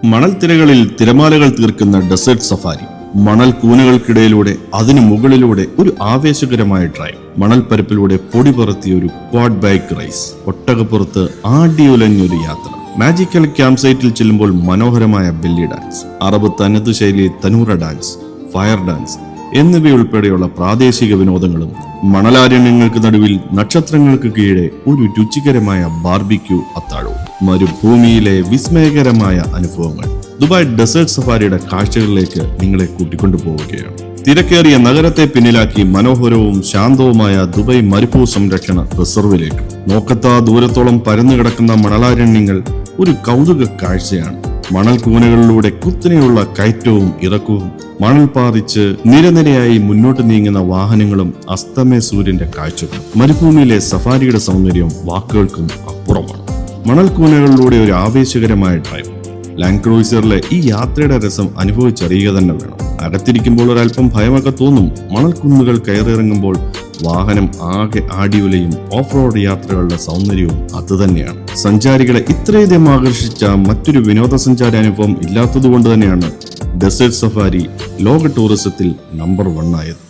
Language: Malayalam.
മണൽ തിരകളിൽ തിരമാലകൾ തീർക്കുന്ന ഡെസേർട്ട് സഫാരി. മണൽ കൂനുകൾക്കിടയിലൂടെ അതിനു മുകളിലൂടെ ഒരു ആവേശകരമായ ഡ്രൈവ്. മണൽ പരപ്പിലൂടെ പൊടി പറത്തിയ ഒരു ക്വാഡ് ബൈക്ക് റേസ്. ഒട്ടകപ്പുറത്ത് ആടിയുലഞ്ഞൊരു യാത്ര. മാജിക്കൽ ക്യാമ്പ് സൈറ്റിൽ ചെല്ലുമ്പോൾ മനോഹരമായ ബെല്ലി ഡാൻസ്, അറബ് തനത് ശൈലി തനൂറ ഡാൻസ്, ഫയർ ഡാൻസ് എന്നിവയുൾപ്പെടെയുള്ള പ്രാദേശിക വിനോദങ്ങളും, മണലാരണ്യങ്ങൾക്ക് നടുവിൽ നക്ഷത്രങ്ങൾക്ക് കീഴെ ഒരു രുചികരമായ ബാർബിക്യൂ അത്താഴവും, മരുഭൂമിയിലെ വിസ്മയകരമായ അനുഭവങ്ങൾ. ദുബായ് ഡെസേർട്ട് സഫാരിയുടെ കാഴ്ചകളിലേക്ക് നിങ്ങളെ കൂട്ടിക്കൊണ്ടുപോവുകയാണ്. തിരക്കേറിയ നഗരത്തെ പിന്നിലാക്കി മനോഹരവും ശാന്തവുമായ ദുബായ് മരുഭൂ സംരക്ഷണ റിസർവിലേക്ക്. നോക്കത്താ ദൂരത്തോളം പരന്നു കിടക്കുന്ന മണലാരണ്യങ്ങൾ ഒരു കൗതുക കാഴ്ചയാണ്. മണൽ കൂനകളിലൂടെ കുത്തനെയുള്ള കയറ്റവും ഇറക്കവും, മണൽ പാറിച്ച് നിരനിരയായി മുന്നോട്ട് നീങ്ങുന്ന വാഹനങ്ങളും, അസ്തമയ സൂര്യന്റെ കാഴ്ചകളും. മരുഭൂമിയിലെ സഫാരിയുടെ സൗന്ദര്യം വാക്കുകൾക്കും അപ്പുറമാണ്. മണൽ കൂനകളിലൂടെ ഒരു ആവേശകരമായ ഡ്രൈവ്. ലാൻഡ് ക്രൂയിസറിലെ ഈ യാത്രയുടെ രസം അനുഭവിച്ചറിയുക തന്നെ വേണം. അകത്തിരിക്കുമ്പോൾ ഒരല്പം ഭയമൊക്കെ തോന്നും. മണൽ കുന്നുകൾ കയറിയിറങ്ങുമ്പോൾ വാഹനം ആകെ ആടിയുലയും. ഓഫ് റോഡ് യാത്രകളുടെ സൗന്ദര്യവും അതുതന്നെയാണ്. സഞ്ചാരികളെ ഇത്രയധികം ആകർഷിച്ച മറ്റൊരു വിനോദസഞ്ചാര അനുഭവം ഇല്ലാത്തതുകൊണ്ട് തന്നെയാണ് ഡെസേർട്ട് സഫാരി ലോക ടൂറിസത്തിൽ നമ്പർ 1 ആയത്.